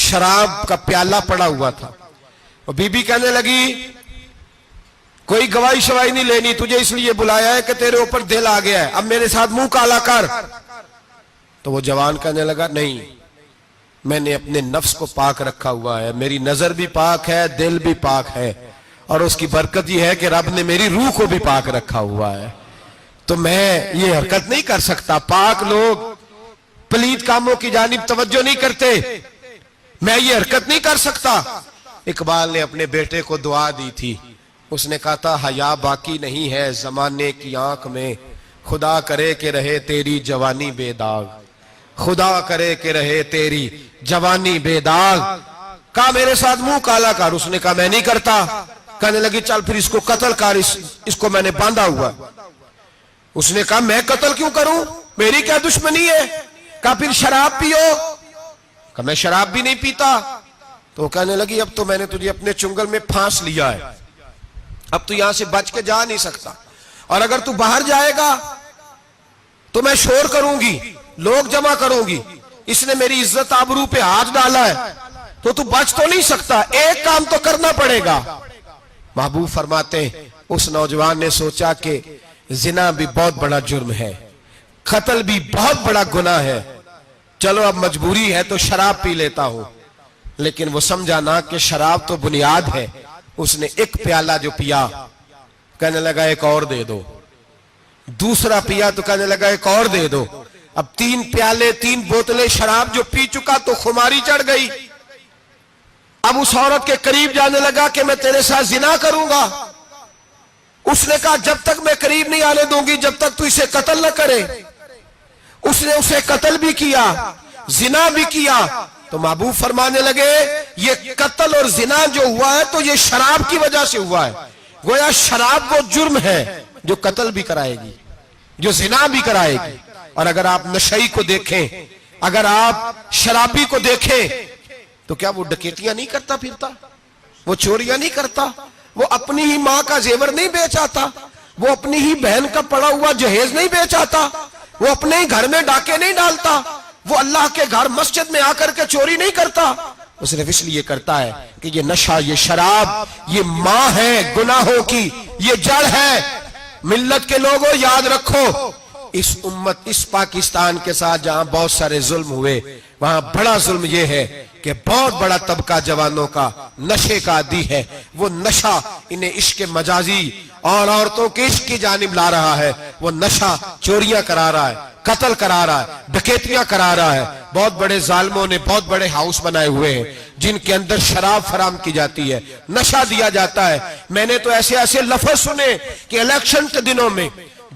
Speaker 1: شراب کا پیالہ پڑا ہوا تھا، اور بی بی کہنے لگی کوئی گواہی شواہی نہیں لینی، تجھے اس لیے بلایا ہے کہ تیرے اوپر دل آ گیا ہے، اب میرے ساتھ منہ کالا کر۔ تو وہ جوان کہنے لگا نہیں، میں نے اپنے نفس کو پاک رکھا ہوا ہے، میری نظر بھی پاک ہے، دل بھی پاک ہے، اور اس کی برکت یہ ہے کہ رب نے میری روح کو بھی پاک رکھا ہوا ہے، تو میں یہ حرکت نہیں کر سکتا۔ پاک لوگ پلید کاموں کی جانب توجہ نہیں کرتے، میں یہ حرکت نہیں کر سکتا۔ اقبال نے اپنے بیٹے کو دعا دی تھی، اس نے کہا تھا حیا باقی نہیں ہے زمانے کی آنکھ میں، خدا کرے کہ رہے تیری جوانی بے داغ، خدا کرے کہ رہے تیری جوانی بے داغ۔ کہا میرے ساتھ منہ کالا کر، اس نے کہا میں نہیں کرتا۔ کہنے لگی چل پھر اس کو قتل کر، اس کو میں نے باندھا ہوا۔ اس نے کہا میں قتل کیوں کروں، میری کیا دشمنی ہے؟ کہا پھر شراب پیو، کہا میں شراب بھی نہیں پیتا۔ تو کہنے لگی اب تو میں نے تجھے اپنے چنگل میں پھانس لیا ہے، اب تو یہاں سے بچ کے جا نہیں سکتا، اور اگر تو باہر جائے گا تو میں شور کروں گی، لوگ جمع کروں گی، اس نے میری عزت آبرو پہ ہاتھ ڈالا ہے، تو بچ تو نہیں سکتا، ایک کام تو کرنا پڑے گا۔ محبوب فرماتے ہیں اس نوجوان نے سوچا کہ زنا بھی بہت بڑا جرم ہے، قتل بھی بہت بڑا گناہ ہے، چلو اب مجبوری ہے تو شراب پی لیتا ہوں۔ لیکن وہ سمجھا نہ کہ شراب تو بنیاد ہے، اس نے ایک پیالہ جو پیا کہنے لگا ایک اور دے دو، دوسرا پیا تو کہنے لگا ایک اور دے دو، اب 3 پیالے 3 بوتلیں شراب جو پی چکا تو خماری چڑھ گئی۔ اب اس عورت کے قریب جانے لگا کہ میں تیرے ساتھ زنا کروں گا، اس نے کہا جب تک میں قریب نہیں آنے دوں گی جب تک تو اسے قتل نہ کرے۔ اس نے اسے قتل بھی کیا، زنا بھی کیا۔ تو محبوب فرمانے لگے یہ قتل اور زنا جو ہوا ہے تو یہ شراب کی وجہ سے ہوا ہے، گویا شراب وہ جرم ہے جو قتل بھی کرائے گی، جو زنا بھی کرائے گی۔ اور اگر آپ نشئی کو دیکھیں، اگر آپ شرابی کو دیکھیں تو کیا وہ ڈکیتیاں نہیں کرتا پھرتا، وہ چوریاں نہیں کرتا، وہ اپنی ہی ماں کا زیور نہیں بیچ آتا، وہ اپنی ہی بہن کا پڑا ہوا جہیز نہیں بیچ آتا، وہ اپنے ہی گھر میں ڈاکے نہیں ڈالتا، وہ اللہ کے گھر مسجد میں آ کر کے چوری نہیں کرتا، وہ صرف اس لیے کرتا ہے کہ یہ نشہ، یہ شراب، یہ ماں ہے گناہوں کی، یہ جڑ ہے۔ ملت کے لوگوں یاد رکھو، اس امت اس پاکستان کے ساتھ جہاں بہت سارے ظلم ہوئے، وہاں بڑا ظلم یہ ہے کہ بہت بڑا طبقہ جوانوں کا نشے کا عادی ہے. وہ نشہ انہیں عشق مجازی اور عورتوں کے عشق کی جانب لا رہا ہے. وہ نشہ چوریاں کرا رہا ہے، قتل کرا رہا ہے، ڈکیتیاں کرا رہا ہے. بہت بڑے ظالموں نے بہت بڑے ہاؤس بنائے ہوئے ہیں جن کے اندر شراب فراہم کی جاتی ہے، نشہ دیا جاتا ہے. میں نے تو ایسے ایسے لفظ سنے کہ الیکشن کے دنوں میں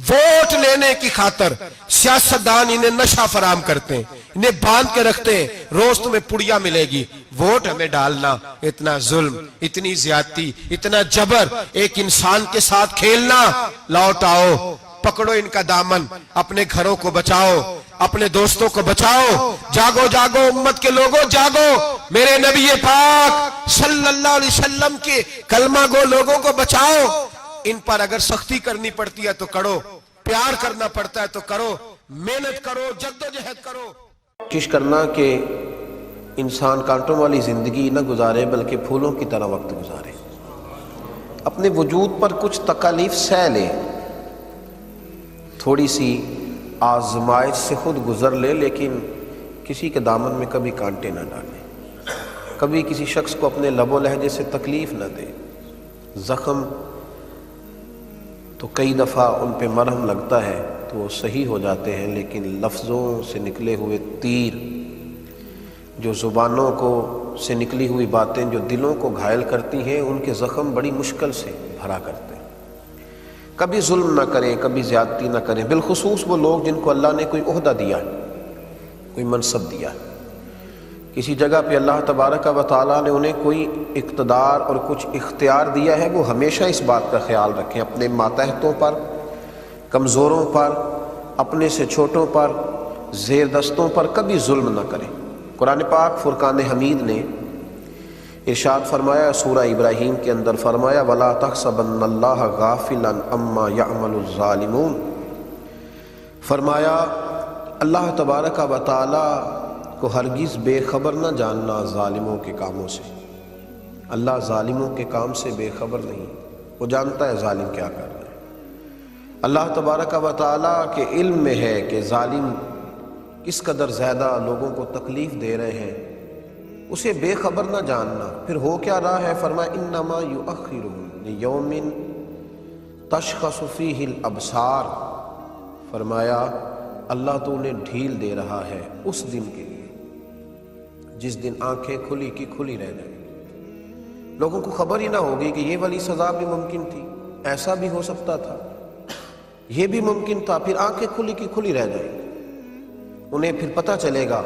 Speaker 1: ووٹ لینے کی خاطر سیاستدان انہیں نشہ فراہم کرتے ہیں، انہیں باندھ کے رکھتے ہیں، روز تمہیں پڑیا ملے گی، ووٹ ہمیں ڈالنا. اتنا ظلم، اتنی زیادتی، اتنا جبر، ایک انسان کے ساتھ کھیلنا. لوٹ آؤ، پکڑو ان کا دامن، اپنے گھروں کو بچاؤ، اپنے دوستوں کو بچاؤ. جاگو جاگو امت کے لوگوں، جاگو. میرے نبی پاک صلی اللہ علیہ وسلم کے کلمہ گو لوگوں کو بچاؤ. ان پر اگر سختی کرنی پڑتی ہے تو کرو، پیار کرنا پڑتا ہے تو کرو، محنت کرو، جدوجہد کرو. کوشش کرنا کہ انسان کانٹوں والی زندگی نہ گزارے بلکہ پھولوں کی طرح وقت گزارے. اپنے وجود پر کچھ تکالیف سہ لے، تھوڑی سی آزمائش سے خود گزر لے، لیکن کسی کے دامن میں کبھی کانٹے نہ ڈالے. کبھی کسی شخص کو اپنے لب و لہجے سے تکلیف نہ دے. زخم تو کئی دفعہ ان پہ مرہم لگتا ہے تو وہ صحیح ہو جاتے ہیں، لیکن لفظوں سے نکلے ہوئے تیر، جو زبانوں کو سے نکلی ہوئی باتیں جو دلوں کو گھائل کرتی ہیں، ان کے زخم بڑی مشکل سے بھرا کرتے ہیں. کبھی ظلم نہ کریں، کبھی زیادتی نہ کریں، بالخصوص وہ لوگ جن کو اللہ نے کوئی عہدہ دیا ہے، کوئی منصب دیا ہے. کسی جگہ پہ اللہ تبارک و تعالیٰ نے انہیں کوئی اقتدار اور کچھ اختیار دیا ہے، وہ ہمیشہ اس بات کا خیال رکھیں اپنے ماتحتوں پر، کمزوروں پر، اپنے سے چھوٹوں پر، زیر دستوں پر کبھی ظلم نہ کریں. قرآن پاک فرقان حمید نے ارشاد فرمایا، سورہ ابراہیم کے اندر فرمایا، وَلَا تَحْسَبَنَّ اللَّهَ غَافِلًا عَمَّا يَعْمَلُ الظَّالِمُونَ. فرمایا اللہ تبارک و تعالیٰ کو ہرگز بے خبر نہ جاننا ظالموں کے کاموں سے. اللہ ظالموں کے کام سے بے خبر نہیں، وہ جانتا ہے ظالم کیا کر رہے ہیں. اللہ تبارک و تعالیٰ کے علم میں ہے کہ ظالم کس قدر زیادہ لوگوں کو تکلیف دے رہے ہیں، اسے بے خبر نہ جاننا. پھر ہو کیا رہا ہے؟ فرمایا انما یؤخرہم لیوم تشخص فیہ الابصار. فرمایا اللہ تو انہیں ڈھیل دے رہا ہے اس دن کے لیے جس دن آنکھیں کھلی کی کھلی رہ جائیں گی. لوگوں کو خبر ہی نہ ہوگی کہ یہ والی سزا بھی ممکن تھی، ایسا بھی ہو سکتا تھا، یہ بھی ممکن تھا. پھر آنکھیں کھلی کی کھلی رہ جائیں گی. انہیں پھر پتہ چلے گا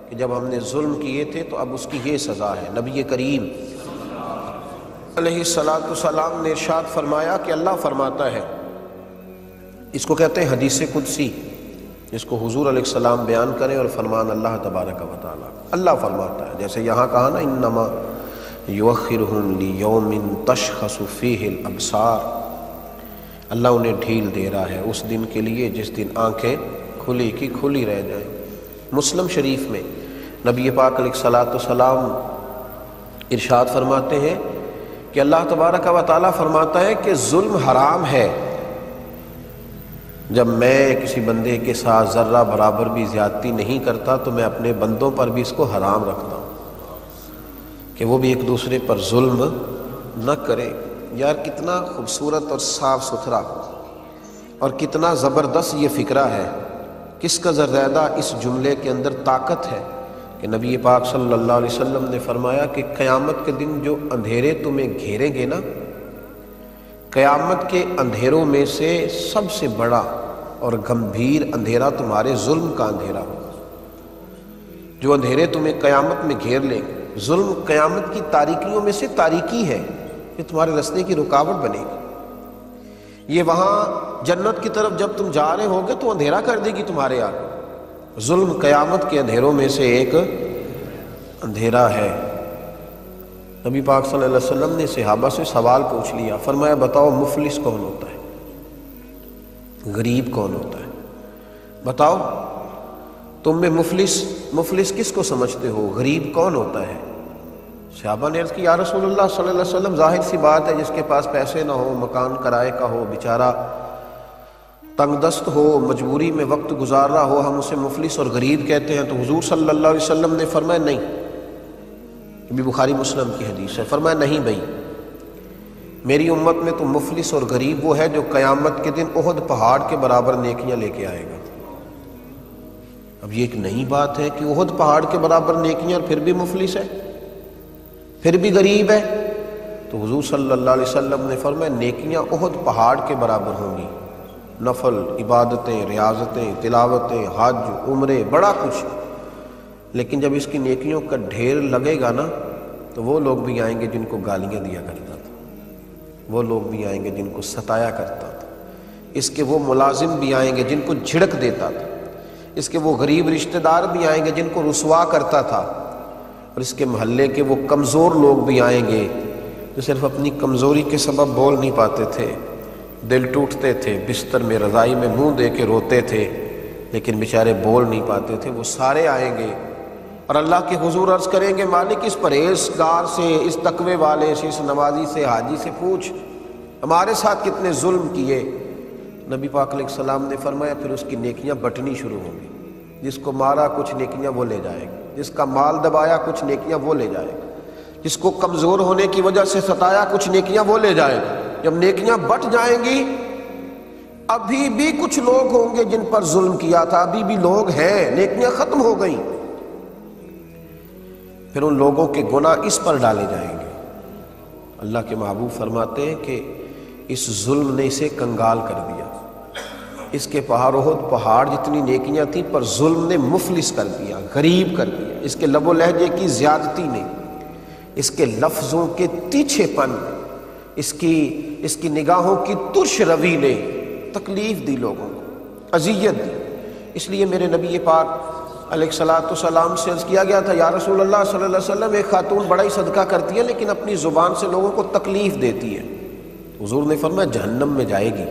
Speaker 1: کہ جب ہم نے ظلم کیے تھے تو اب اس کی یہ سزا ہے. نبی کریم علیہ السلام نے ارشاد فرمایا کہ اللہ فرماتا ہے، اس کو کہتے ہیں حدیث قدسی، جس کو حضور علیہ السلام بیان کریں اور فرمان اللہ تبارک و تعالیٰ. اللہ فرماتا ہے، جیسے یہاں کہا نا انما یؤخرہم لیوم تشخص فیہ الابصار، اللہ انہیں ڈھیل دے رہا ہے اس دن کے لیے جس دن آنکھیں کھلی کی کھلی رہ جائیں. مسلم شریف میں نبی پاک علیہ السلام ارشاد فرماتے ہیں کہ اللہ تبارک و تعالیٰ فرماتا ہے کہ ظلم حرام ہے. جب میں کسی بندے کے ساتھ ذرہ برابر بھی زیادتی نہیں کرتا تو میں اپنے بندوں پر بھی اس کو حرام رکھتا ہوں کہ وہ بھی ایک دوسرے پر ظلم نہ کرے. یار کتنا خوبصورت اور صاف ستھرا اور کتنا زبردست یہ فکرہ ہے. کس قدر زیادہ اس جملے کے اندر طاقت ہے کہ نبی پاک صلی اللہ علیہ وسلم نے فرمایا کہ قیامت کے دن جو اندھیرے تمہیں گھیریں گے نا، قیامت کے اندھیروں میں سے سب سے بڑا اور گمبھیر اندھیرا تمہارے ظلم کا اندھیرا ہوگا. جو اندھیرے تمہیں قیامت میں گھیر لیں گے، ظلم قیامت کی تاریکیوں میں سے تاریکی ہے، یہ تمہارے راستے کی رکاوٹ بنے گی. یہ وہاں جنت کی طرف جب تم جا رہے ہوگے تو اندھیرا کر دے گی تمہارے آگے. ظلم قیامت کے اندھیروں میں سے ایک اندھیرا ہے. نبی پاک صلی اللہ علیہ وسلم نے صحابہ سے سوال پوچھ لیا، فرمایا بتاؤ مفلس کون ہوتا ہے، غریب کون ہوتا ہے؟ بتاؤ تم میں مفلس کس کو سمجھتے ہو، غریب کون ہوتا ہے؟ صحابہ نے عرض کی یا رسول اللہ صلی اللہ علیہ وسلم ظاہر سی بات ہے جس کے پاس پیسے نہ ہو، مکان کرائے کا ہو، بیچارہ تنگ دست ہو، مجبوری میں وقت گزار رہا ہو، ہم اسے مفلس اور غریب کہتے ہیں، تو حضور صلی اللہ علیہ وسلم نے فرمایا نہیں، یہ بخاری مسلم کی حدیث ہے، فرمایا نہیں بھائی، میری امت میں تو مفلس اور غریب وہ ہے جو قیامت کے دن احد پہاڑ کے برابر نیکیاں لے کے آئے گا۔ اب یہ ایک نئی بات ہے کہ احد پہاڑ کے برابر نیکیاں اور پھر بھی مفلس ہے، پھر بھی غریب ہے، تو حضور صلی اللہ علیہ وسلم نے فرمایا نیکیاں احد پہاڑ کے برابر ہوں گی، نفل، عبادتیں، ریاضتیں، تلاوتیں، حج، عمرے، بڑا کچھ، لیکن جب اس کی نیکیوں کا ڈھیر لگے گا نا تو وہ لوگ بھی آئیں گے جن کو گالیاں دیا کرتا تھا، وہ لوگ بھی آئیں گے جن کو ستایا کرتا تھا، اس کے وہ ملازم بھی آئیں گے جن کو جھڑک دیتا تھا، اس کے وہ غریب رشتہ دار بھی آئیں گے جن کو رسوا کرتا تھا، اور اس کے محلے کے وہ کمزور لوگ بھی آئیں گے جو صرف اپنی کمزوری کے سبب بول نہیں پاتے تھے، دل ٹوٹتے تھے، بستر میں رضائی میں منہ دے کے روتے تھے، لیکن بیچارے بول نہیں پاتے تھے، وہ سارے آئیں گے اور اللہ کے حضور عرض کریں گے مالک اس پرہیزگار سے، اس تقوی والے سے، اس نمازی سے، حاجی سے پوچھ ہمارے ساتھ کتنے ظلم کیے۔ نبی پاک علیہ السلام نے فرمایا پھر اس کی نیکیاں بٹنی شروع ہوں گی، جس کو مارا کچھ نیکیاں وہ لے جائے گا، جس کا مال دبایا کچھ نیکیاں وہ لے جائے گا، جس کو کمزور ہونے کی وجہ سے ستایا کچھ نیکیاں وہ لے جائے گا۔ جب نیکیاں بٹ جائیں گی، ابھی بھی کچھ لوگ ہوں گے جن پر ظلم کیا تھا، ابھی بھی لوگ ہیں، نیکیاں ختم ہو گئیں، پھر ان لوگوں کے گناہ اس پر ڈالے جائیں گے۔ اللہ کے محبوب فرماتے ہیں کہ اس ظلم نے اسے کنگال کر دیا، اس کے پہاڑ جتنی نیکیاں تھیں پر ظلم نے مفلس کر دیا، غریب کر دیا، اس کے لب و لہجے کی زیادتی نے، اس کے لفظوں کے تیچھے پن، اس کی نگاہوں کی ترش روی نے تکلیف دی، لوگوں کو اذیت دی۔ اس لیے میرے نبی پاک علیہ الصلاۃ والسلام سے عرض کیا گیا تھا یا رسول اللہ صلی اللہ علیہ وسلم، ایک خاتون بڑا ہی صدقہ کرتی ہے لیکن اپنی زبان سے لوگوں کو تکلیف دیتی ہے، حضور نے فرمایا جہنم میں جائے گی۔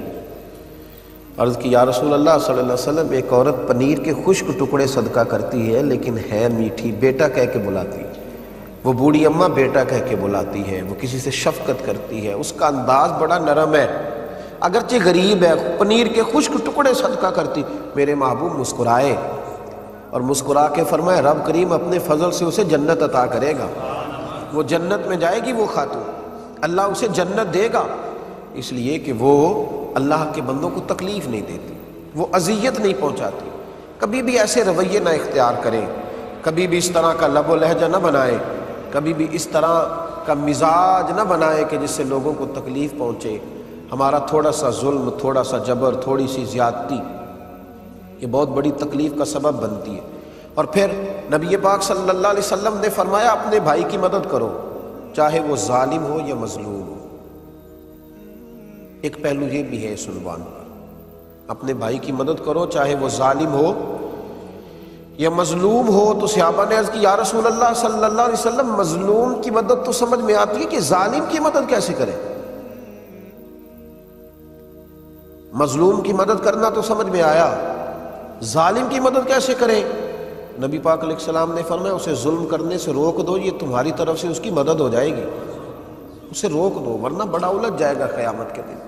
Speaker 1: عرض کی یا رسول اللہ صلی اللہ علیہ وسلم، ایک عورت پنیر کے خشک ٹکڑے صدقہ کرتی ہے لیکن ہے میٹھی، بیٹا کہہ کے بلاتی ہے، وہ بوڑھی اماں بیٹا کہہ کے بلاتی ہے، وہ کسی سے شفقت کرتی ہے، اس کا انداز بڑا نرم ہے، اگرچہ غریب ہے، پنیر کے خشک ٹکڑے صدقہ کرتی۔ میرے محبوب مسکرائے اور مسکرا کے فرمایا رب کریم اپنے فضل سے اسے جنت عطا کرے گا، وہ جنت میں جائے گی، وہ خاتون اللہ اسے جنت دے گا، اس لیے کہ وہ اللہ کے بندوں کو تکلیف نہیں دیتی، وہ اذیت نہیں پہنچاتی۔ کبھی بھی ایسے رویے نہ اختیار کریں، کبھی بھی اس طرح کا لب و لہجہ نہ بنائیں، کبھی بھی اس طرح کا مزاج نہ بنائیں کہ جس سے لوگوں کو تکلیف پہنچے۔ ہمارا تھوڑا سا ظلم، تھوڑا سا جبر، تھوڑی سی زیادتی یہ بہت بڑی تکلیف کا سبب بنتی ہے۔ اور پھر نبی پاک صلی اللہ علیہ وسلم نے فرمایا اپنے بھائی کی مدد کرو، چاہے وہ ظالم ہو یا مظلوم ہو۔ ایک پہلو یہ بھی ہے اس عنوان پر، اپنے بھائی کی مدد کرو چاہے وہ ظالم ہو یا مظلوم ہو۔ تو صحابہ نے عرض کی یا رسول اللہ صلی اللہ علیہ وسلم، مظلوم کی مدد تو سمجھ میں آتی ہے کہ ظالم کی مدد کیسے کریں؟ مظلوم کی مدد کرنا تو سمجھ میں آیا، ظالم کی مدد کیسے کریں؟ نبی پاک علیہ السلام نے فرمایا اسے ظلم کرنے سے روک دو، یہ تمہاری طرف سے اس کی مدد ہو جائے گی، اسے روک دو ورنہ بڑا الجھ جائے گا، قیامت کے دن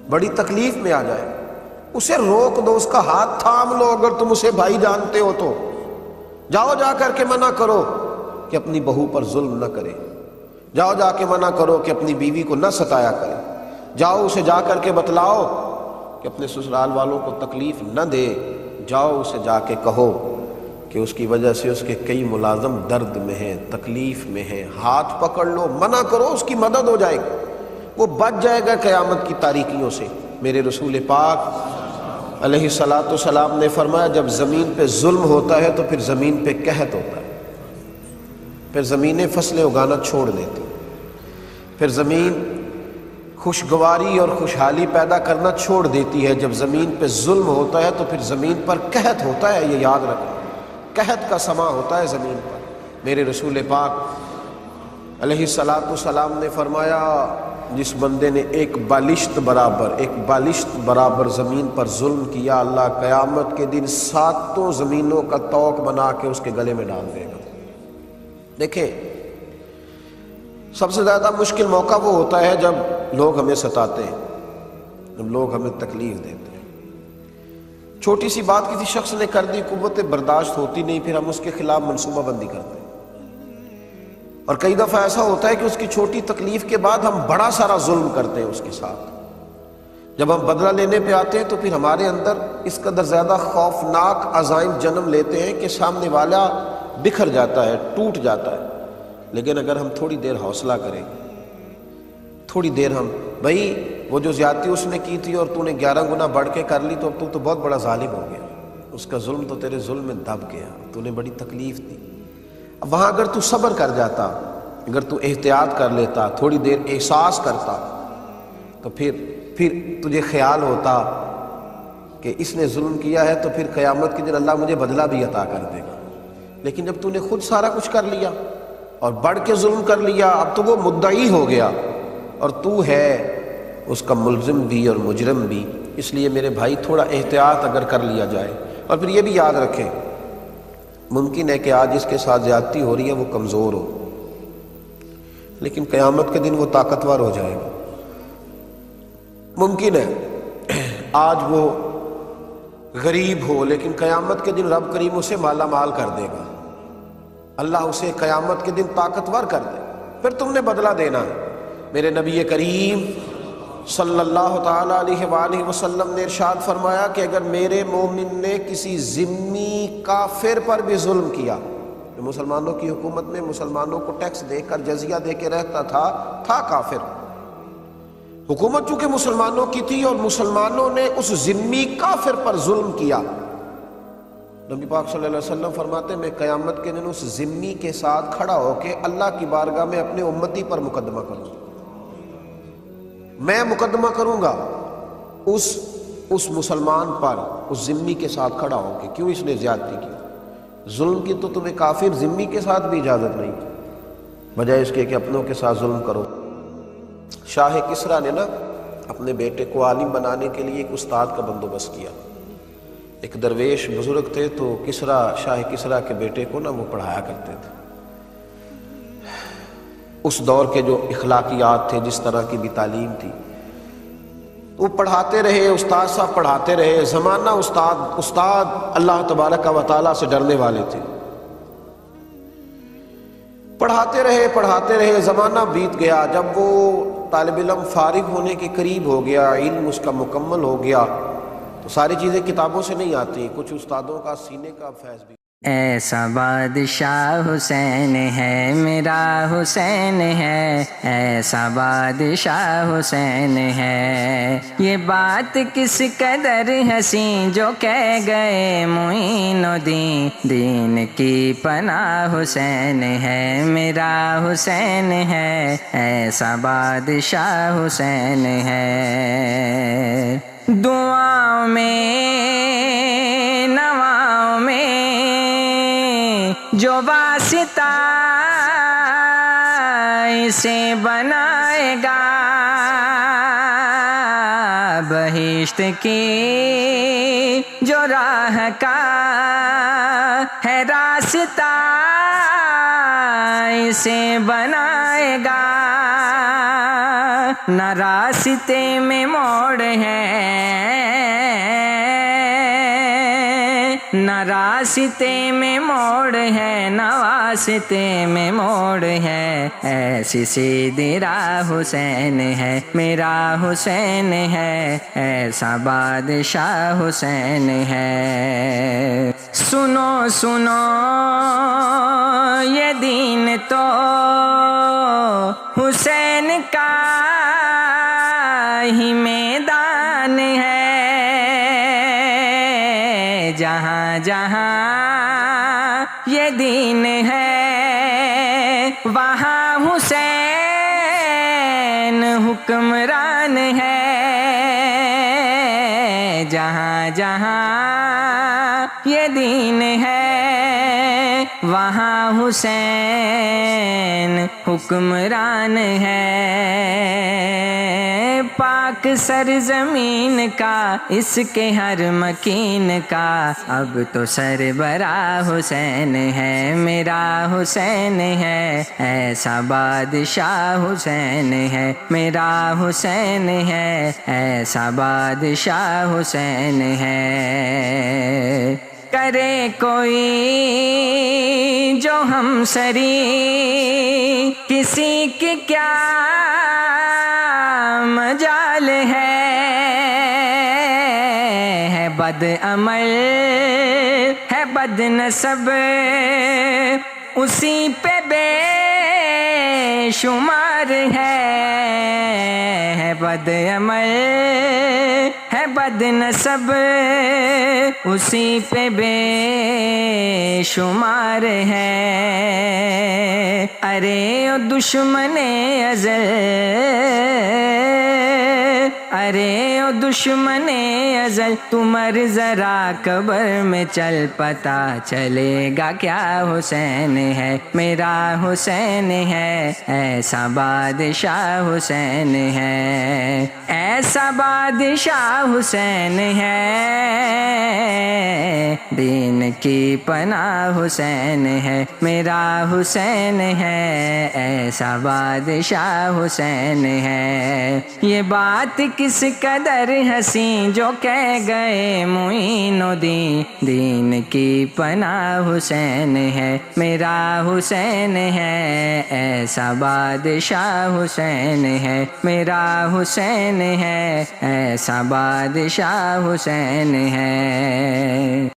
Speaker 1: بڑی تکلیف میں آ جائے گا، اسے روک دو، اس کا ہاتھ تھام لو، اگر تم اسے بھائی جانتے ہو تو جاؤ جا کر کے منع کرو کہ اپنی بہو پر ظلم نہ کرے، جاؤ جا کے منع کرو کہ اپنی بیوی کو نہ ستایا کرے، جاؤ اسے جا کر کے بتلاؤ کہ اپنے سسرال والوں کو تکلیف نہ دے، جاؤ اسے جا کے کہو کہ اس کی وجہ سے اس کے کئی ملازم درد میں ہیں، تکلیف میں ہیں، ہاتھ پکڑ لو، منع کرو، اس کی مدد ہو جائے گی، وہ بچ جائے گا قیامت کی تاریکیوں سے۔ میرے رسول پاک علیہ الصلاۃ والسلام نے فرمایا جب زمین پہ ظلم ہوتا ہے تو پھر زمین پہ قحط ہوتا ہے، پھر زمینیں فصلیں اگانا چھوڑ دیتی، پھر زمین خوشگواری اور خوشحالی پیدا کرنا چھوڑ دیتی ہے۔ جب زمین پہ ظلم ہوتا ہے تو پھر زمین پر قحط ہوتا ہے، یہ یاد رکھیں، قحط کا سما ہوتا ہے زمین پر۔ میرے رسول پاک علیہ الصلاۃ والسلام نے فرمایا جس بندے نے ایک بالشت برابر زمین پر ظلم کیا، اللہ قیامت کے دن 7 زمینوں کا توق بنا کے اس کے گلے میں ڈال دے گا۔ دیکھیں سب سے زیادہ مشکل موقع وہ ہوتا ہے جب لوگ ہمیں ستاتے ہیں، جب لوگ ہمیں تکلیف دیتے ہیں، چھوٹی سی بات کسی شخص نے کر دی، قوت برداشت ہوتی نہیں، پھر ہم اس کے خلاف منصوبہ بندی کرتے ہیں۔ اور کئی دفعہ ایسا ہوتا ہے کہ اس کی چھوٹی تکلیف کے بعد ہم بڑا سارا ظلم کرتے ہیں اس کے ساتھ۔ جب ہم بدلہ لینے پہ آتے ہیں تو پھر ہمارے اندر اس قدر زیادہ خوفناک عزائم جنم لیتے ہیں کہ سامنے والا بکھر جاتا ہے، ٹوٹ جاتا ہے۔ لیکن اگر ہم تھوڑی دیر حوصلہ کریں، تھوڑی دیر ہم، بھائی وہ جو زیادتی اس نے کی تھی اور تو نے 11 گنا بڑھ کے کر لی، تو اب تو بہت بڑا ظالم ہو گیا، اس کا ظلم تو تیرے ظلم میں دب گیا، تو نے بڑی تکلیف دی۔ اب وہاں اگر تو صبر کر جاتا، اگر تو احتیاط کر لیتا، تھوڑی دیر احساس کرتا، تو پھر تجھے خیال ہوتا کہ اس نے ظلم کیا ہے تو پھر قیامت کے دن اللہ مجھے بدلہ بھی عطا کر دے گا۔ لیکن جب تو نے خود سارا کچھ کر لیا اور بڑھ کے ظلم کر لیا، اب تو وہ مدعی ہو گیا اور تو ہے اس کا ملزم بھی اور مجرم بھی۔ اس لیے میرے بھائی تھوڑا احتیاط اگر کر لیا جائے، اور پھر یہ بھی یاد رکھیں، ممکن ہے کہ آج اس کے ساتھ زیادتی ہو رہی ہے وہ کمزور ہو، لیکن قیامت کے دن وہ طاقتور ہو جائے گا۔ ممکن ہے آج وہ غریب ہو، لیکن قیامت کے دن رب کریم اسے مالا مال کر دے گا، اللہ اسے قیامت کے دن طاقتور کر دے، پھر تم نے بدلہ دینا ہے۔ میرے نبی کریم صلی اللہ تعالیٰ علیہ وآلہ وسلم نے ارشاد فرمایا کہ اگر میرے مومن نے کسی ذمی کافر پر بھی ظلم کیا، جو مسلمانوں کی حکومت میں مسلمانوں کو ٹیکس دے کر جزیہ دے کے رہتا تھا کافر، حکومت چونکہ مسلمانوں کی تھی اور مسلمانوں نے اس ذمی کافر پر ظلم کیا، نبی پاک صلی اللہ علیہ وسلم فرماتے ہیں میں قیامت کے دن اس ذمی کے ساتھ کھڑا ہو کے اللہ کی بارگاہ میں اپنے امتی پر مقدمہ کروں گا، میں مقدمہ کروں گا اس مسلمان پر، اس ذمی کے ساتھ کھڑا ہو کے، کیوں اس نے زیادتی کی؟ ظلم کی تو تمہیں کافر ذمی کے ساتھ بھی اجازت نہیں، بجائے اس کے کہ اپنوں کے ساتھ ظلم کرو۔ شاہ کسریٰ نے نا اپنے بیٹے کو عالم بنانے کے لیے ایک استاد کا بندوبست کیا۔ ایک درویش بزرگ تھے تو شاہ کسریٰ کے بیٹے کو نا وہ پڑھایا کرتے تھے۔ اس دور کے جو اخلاقیات تھے، جس طرح کی بھی تعلیم تھی، وہ پڑھاتے رہے، استاد صاحب پڑھاتے رہے، زمانہ استاد اللہ تبارک و تعالیٰ سے ڈرنے والے تھے، پڑھاتے رہے، زمانہ بیت گیا۔ جب وہ طالب علم فارغ ہونے کے قریب ہو گیا، علم اس کا مکمل ہو گیا، تو ساری چیزیں کتابوں سے نہیں آتی، کچھ استادوں کا سینے کا فیض بھی۔
Speaker 2: ایسا بادشاہ حسین ہے میرا حسین ہے، ایسا بادشاہ حسین ہے، یہ بات کس قدر حسین جو کہہ گئے معین الدین، دین کی پناہ حسین ہے میرا حسین ہے، ایسا بادشاہ حسین ہے۔ دعاؤں میں نواؤں میں جو واسطہ اسے بنائے گا، بہشت کی جو راہ کا ہے راستہ اسے بنائے گا، نہ راستے میں موڑ ہے، نہ راستے میں موڑ ہے، نہ واسطے میں موڑ ہے، ایسی سیدھی راہ حسین ہے میرا حسین ہے، ایسا بادشاہ حسین ہے۔ سنو سنو یہ دین تو حسین کا ہی میدان ہے، جہاں جہاں یہ دین ہے وہاں حسین حکمران ہے، جہاں جہاں یہ دین ہے، وہاں حسین حکمران ہے۔ پاک سرزمین کا، اس کے ہر مکین کا، اب تو سربراہ حسین ہے، میرا حسین ہے، ایسا بادشاہ حسین ہے، میرا حسین ہے، ایسا بادشاہ حسین ہے۔ کرے کوئی جو ہم سری، کسی کی کیا مجال ہے، بد عمل ہے، بد نسب، اسی پہ بے شمار ہے، بد عمل ہے، بد نسب، اسی پہ بے شمار ہے۔ ارے او دشمن ازل، ارے او دشمن ازل، تمہر ذرا قبر میں چل، پتا چلے گا کیا حسین ہے، میرا حسین ہے، ایسا بادشاہ حسین ہے، ایسا بادشاہ حسین ہے، دین کی پناہ حسین ہے، میرا حسین ہے، ایسا بادشاہ حسین ہے۔ یہ بات کس قدر حسین جو کہہ گئے معین الدین، دین کی پناہ حسین ہے، میرا حسین ہے، ایسا بادشاہ حسین ہے، میرا حسین ہے، ایسا بادشاہ حسین ہے۔